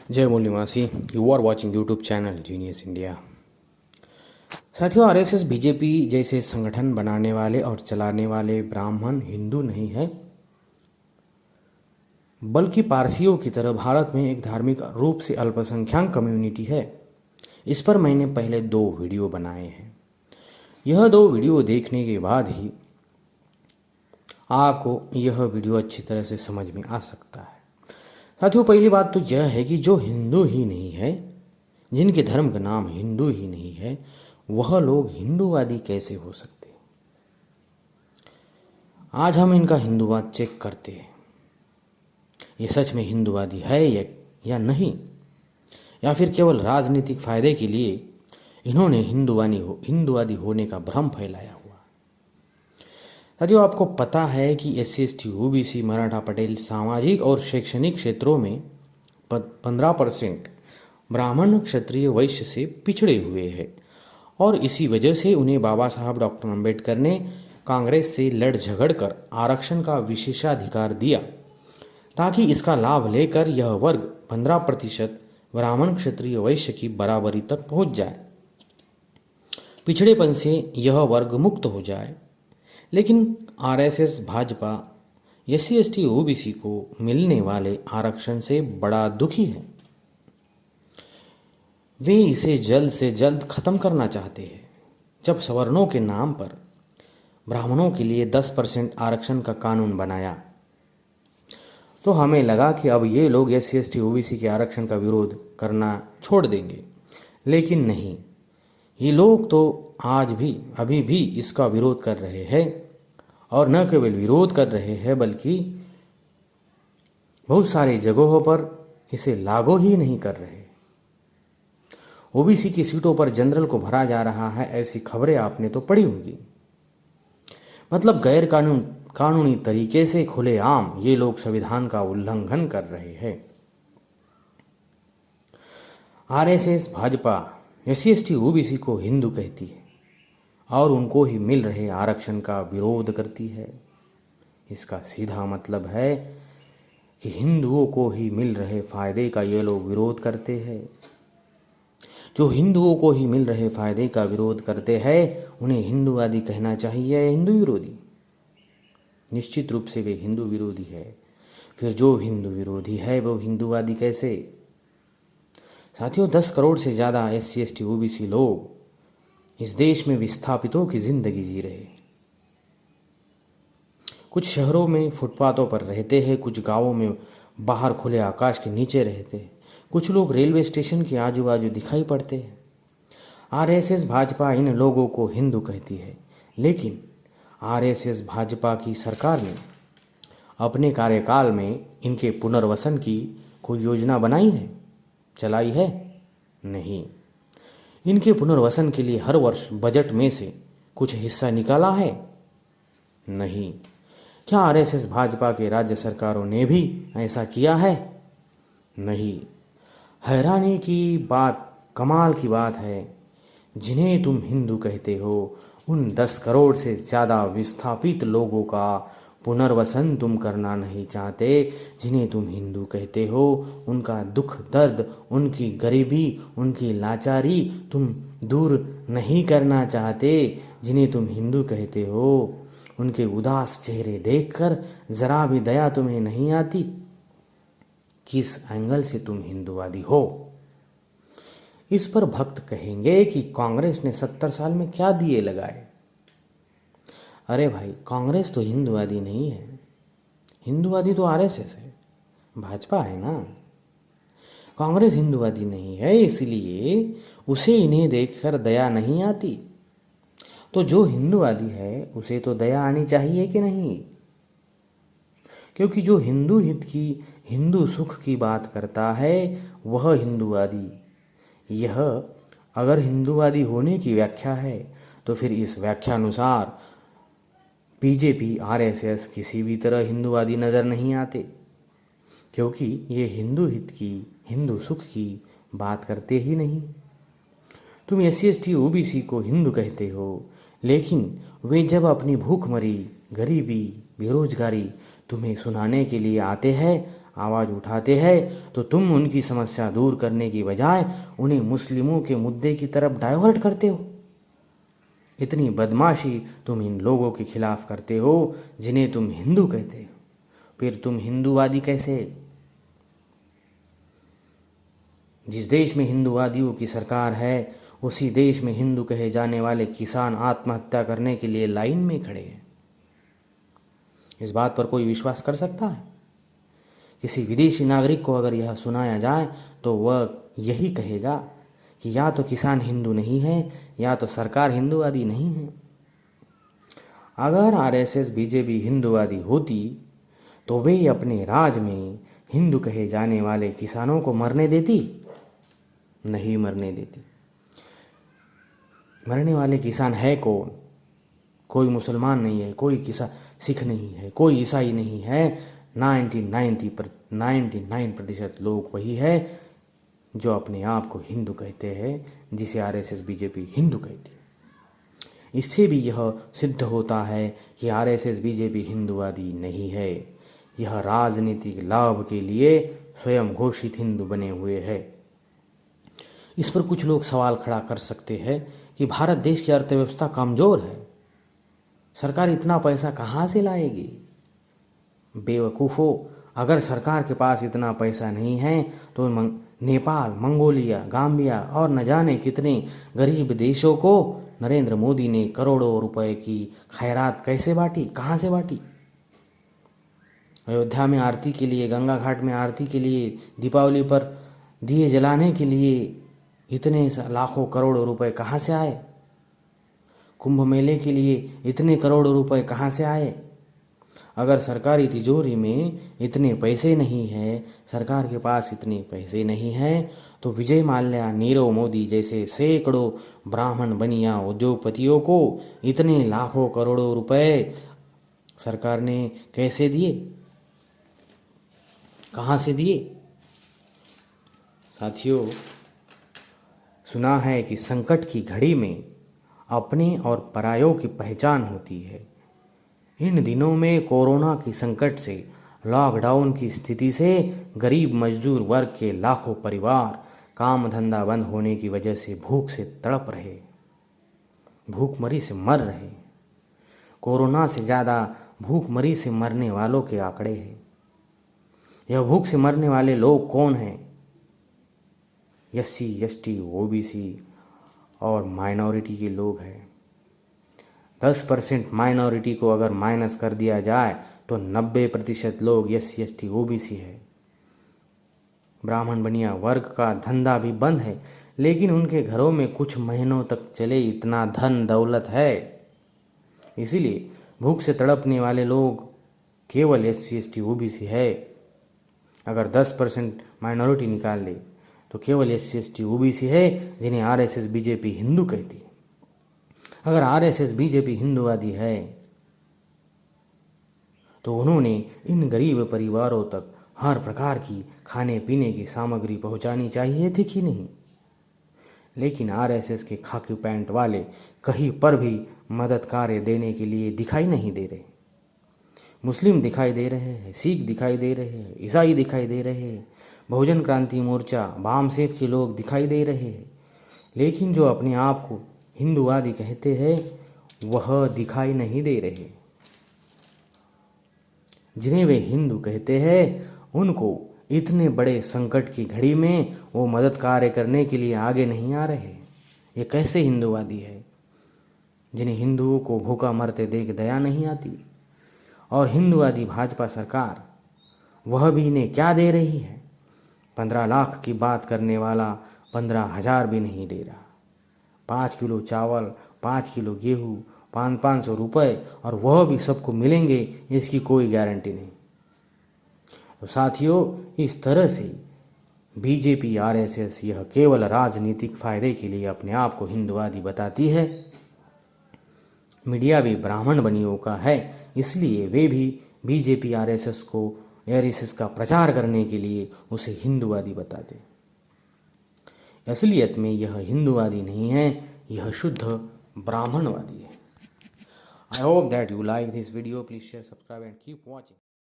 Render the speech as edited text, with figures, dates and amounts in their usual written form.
जय मूल्यवासी। You are watching YouTube channel genius India. साथियों, आरएसएस बीजेपी जैसे संगठन बनाने वाले और चलाने वाले ब्राह्मण हिंदू नहीं है, बल्कि पारसियों की तरह भारत में एक धार्मिक रूप से अल्पसंख्यक कम्युनिटी है। इस पर मैंने पहले 2 वीडियो बनाए हैं। यह 2 वीडियो देखने के बाद ही आपको यह वीडियो अच्छी तरह से समझ में आ सकता है। साथियों, पहली बात तो यह है कि जो हिंदू ही नहीं है, जिनके धर्म का नाम हिंदू ही नहीं है, वह लोग हिंदूवादी कैसे हो सकते? आज हम इनका हिंदूवाद चेक करते हैं। ये सच में हिंदूवादी है या नहीं, या फिर केवल राजनीतिक फायदे के लिए इन्होंने हिंदूवादी होने का भ्रम फैलाया हुआ। साथियों, आपको पता है कि SC ST OBC Maratha Patel सामाजिक और शैक्षणिक क्षेत्रों में 15% ब्राह्मण क्षत्रिय वैश्य से पिछड़े हुए हैं, और इसी वजह से उन्हें बाबा साहब डॉक्टर अम्बेडकर ने कांग्रेस से लड़ झगड़ कर आरक्षण का विशेषाधिकार दिया, ताकि इसका लाभ लेकर यह वर्ग 15% ब्राह्मण क्षत्रिय वैश्य की बराबरी तक पहुंच जाए, पिछड़ेपन से यह वर्ग मुक्त हो जाए। लेकिन RSS Bhajpa SC ST OBC को मिलने वाले आरक्षण से बड़ा दुखी है। वे इसे जल्द से जल्द खत्म करना चाहते हैं। जब सवर्णों के नाम पर ब्राह्मणों के लिए 10% आरक्षण का कानून बनाया, तो हमें लगा कि अब ये लोग SC ST OBC के आरक्षण का विरोध करना छोड़ देंगे। लेकिन नहीं, ये लोग तो अभी भी इसका विरोध कर रहे हैं, और न केवल विरोध कर रहे हैं बल्कि बहुत सारी जगहों पर इसे लागू ही नहीं कर रहे। OBC की सीटों पर जनरल को भरा जा रहा है, ऐसी खबरें आपने तो पढ़ी होगी। मतलब गैर कानूनी तरीके से खुलेआम ये लोग संविधान का उल्लंघन कर रहे हैं। RSS Bhajpa SC ST OBC को हिंदू कहती है और उनको ही मिल रहे आरक्षण का विरोध करती है। इसका सीधा मतलब है कि हिंदुओं को ही मिल रहे फायदे का ये लोग विरोध करते हैं। जो हिंदुओं को ही मिल रहे फायदे का विरोध करते हैं, उन्हें हिंदूवादी कहना चाहिए या हिंदू विरोधी? निश्चित रूप से वे हिंदू विरोधी है। फिर जो हिंदू विरोधी है वो हिंदूवादी कैसे? साथियों, 10 करोड़ से ज़्यादा SC ST OBC लोग इस देश में विस्थापितों की जिंदगी जी रहे। कुछ शहरों में फुटपाथों पर रहते हैं, कुछ गांवों में बाहर खुले आकाश के नीचे रहते हैं, कुछ लोग रेलवे स्टेशन के आजू बाजू दिखाई पड़ते हैं। RSS भाजपा इन लोगों को हिंदू कहती है, लेकिन RSS भाजपा की सरकार ने अपने कार्यकाल में इनके पुनर्वसन की कोई योजना बनाई है, चलाई है? नहीं। इनके पुनर्वसन के लिए हर वर्ष बजट में से कुछ हिस्सा निकाला है? नहीं। क्या RSS भाजपा के राज्य सरकारों ने भी ऐसा किया है? नहीं। हैरानी की बात, कमाल की बात है, जिन्हें तुम हिंदू कहते हो, उन 10 करोड़ से ज़्यादा विस्थापित लोगों का पुनर्वसन तुम करना नहीं चाहते। जिन्हें तुम हिंदू कहते हो, उनका दुख दर्द, उनकी गरीबी, उनकी लाचारी तुम दूर नहीं करना चाहते। जिन्हें तुम हिंदू कहते हो, उनके उदास चेहरे देखकर जरा भी दया तुम्हें नहीं आती। किस एंगल से तुम हिंदूवादी हो? इस पर भक्त कहेंगे कि कांग्रेस ने 70 साल में क्या दिए लगाए। अरे भाई, कांग्रेस तो हिंदूवादी नहीं है। हिंदूवादी तो RSS है, भाजपा है ना। कांग्रेस हिंदूवादी नहीं है, इसलिए उसे इन्हें देखकर दया नहीं आती। तो जो हिंदूवादी है उसे तो दया आनी चाहिए कि नहीं? क्योंकि जो हिंदू हित की, हिंदू सुख की बात करता है, वह हिंदूवादी। यह अगर हिंदूवादी होने की व्याख्या है, तो फिर इस व्याख्या अनुसार BJP RSS किसी भी तरह हिंदूवादी नज़र नहीं आते, क्योंकि ये हिंदू हित की, हिंदू सुख की बात करते ही नहीं। तुम SC ST OBC को हिंदू कहते हो, लेकिन वे जब अपनी भूखमरी, गरीबी, बेरोजगारी तुम्हें सुनाने के लिए आते हैं, आवाज़ उठाते हैं तो तुम उनकी समस्या दूर करने की बजाय उन्हें मुस्लिमों के मुद्दे की तरफ डाइवर्ट करते हो। इतनी बदमाशी तुम इन लोगों के खिलाफ करते हो जिन्हें तुम हिंदू कहते हो। फिर तुम हिंदूवादी कैसे? जिस देश में हिंदूवादियों की सरकार है उसी देश में हिंदू कहे जाने वाले किसान आत्महत्या करने के लिए लाइन में खड़े हैं। इस बात पर कोई विश्वास कर सकता है? किसी विदेशी नागरिक को अगर यह सुनाया जाए तो वह यही कहेगा कि या तो किसान हिंदू नहीं है या तो सरकार हिंदूवादी नहीं है। अगर आरएसएस बीजेपी हिंदूवादी होती तो वे अपने राज में हिंदू कहे जाने वाले किसानों को मरने देती? नहीं मरने देती। मरने वाले किसान है कौन? कोई मुसलमान नहीं है, कोई सिख नहीं है, कोई ईसाई नहीं है। 99% लोग वही है जो अपने आप को हिंदू कहते हैं, जिसे आरएसएस बीजेपी हिंदू कहती है। इससे भी यह सिद्ध होता है कि आरएसएस बीजेपी हिंदूवादी नहीं है। यह राजनीतिक लाभ के लिए स्वयं घोषित हिंदू बने हुए हैं। इस पर कुछ लोग सवाल खड़ा कर सकते हैं कि भारत देश की अर्थव्यवस्था कमजोर है, सरकार इतना पैसा कहाँ से लाएगी? बेवकूफ़ों, अगर सरकार के पास इतना पैसा नहीं है तो नेपाल, मंगोलिया, गाम्बिया और न जाने कितने गरीब देशों को नरेंद्र मोदी ने करोड़ों रुपए की खैरात कैसे बांटी, कहाँ से बांटी? अयोध्या में आरती के लिए, गंगा घाट में आरती के लिए, दीपावली पर दिए जलाने के लिए इतने लाखों करोड़ों रुपए कहाँ से आए? कुंभ मेले के लिए इतने करोड़ों रुपए कहाँ से आए? अगर सरकारी तिजोरी में इतने पैसे नहीं है, सरकार के पास इतने पैसे नहीं हैं, तो विजय माल्या, नीरव मोदी जैसे सैकड़ों ब्राह्मण बनिया उद्योगपतियों को इतने लाखों करोड़ों रुपए सरकार ने कैसे दिए? कहाँ से दिए? साथियों, सुना है कि संकट की घड़ी में अपने और परायों की पहचान होती है। इन दिनों में कोरोना की संकट से, लॉकडाउन की स्थिति से गरीब मजदूर वर्ग के लाखों परिवार काम धंधा बंद होने की वजह से भूख से तड़प रहे, भूखमरी से मर रहे। कोरोना से ज़्यादा भूखमरी से मरने वालों के आंकड़े हैं। यह भूख से मरने वाले लोग कौन हैं? SC, ST, OBC और माइनॉरिटी के लोग हैं। 10% माइनॉरिटी को अगर माइनस कर दिया जाए तो 90% लोग SC, ST, OBC है। ब्राह्मण बनिया वर्ग का धंधा भी बंद है, लेकिन उनके घरों में कुछ महीनों तक चले इतना धन दौलत है। इसीलिए भूख से तड़पने वाले लोग केवल SC, ST, OBC है। अगर 10% माइनॉरिटी निकाल दे तो केवल SC, ST, OBC है जिन्हें आरएसएस बीजेपी हिंदू कहती है। अगर आरएसएस बीजेपी हिंदूवादी है तो उन्होंने इन गरीब परिवारों तक हर प्रकार की खाने पीने की सामग्री पहुंचानी चाहिए थी कि नहीं? लेकिन आरएसएस के खाकी पैंट वाले कहीं पर भी मदद कार्य देने के लिए दिखाई नहीं दे रहे। मुस्लिम दिखाई दे रहे हैं, सिख दिखाई दे रहे हैं, ईसाई दिखाई दे रहे हैं, बहुजन क्रांति मोर्चा, वामसेफ के लोग दिखाई दे रहे हैं, लेकिन जो अपने आप को हिंदूवादी कहते हैं वह दिखाई नहीं दे रहे। जिन्हें वे हिंदू कहते हैं उनको इतने बड़े संकट की घड़ी में वो मदद कार्य करने के लिए आगे नहीं आ रहे। ये कैसे हिंदूवादी है? जिन्हें हिंदुओं को भूखा मरते देख दया नहीं आती। और हिंदूवादी भाजपा सरकार वह भी इन्हें क्या दे रही है? 15 लाख की बात करने वाला 15,000 भी नहीं दे रहा। 5 किलो चावल, 5 किलो गेहूँ, 500 रुपये, और वह भी सबको मिलेंगे इसकी कोई गारंटी नहीं। तो साथियों, इस तरह से बीजेपी आरएसएस यह केवल राजनीतिक फायदे के लिए अपने आप को हिंदूवादी बताती है। मीडिया भी ब्राह्मण बनियों का है, इसलिए वे भी बीजेपी आरएसएस का प्रचार करने के लिए उसे हिंदूवादी बताते। असलियत में यह हिंदूवादी नहीं है, यह शुद्ध ब्राह्मणवादी है। I hope that you like this video. Please share, subscribe and keep watching.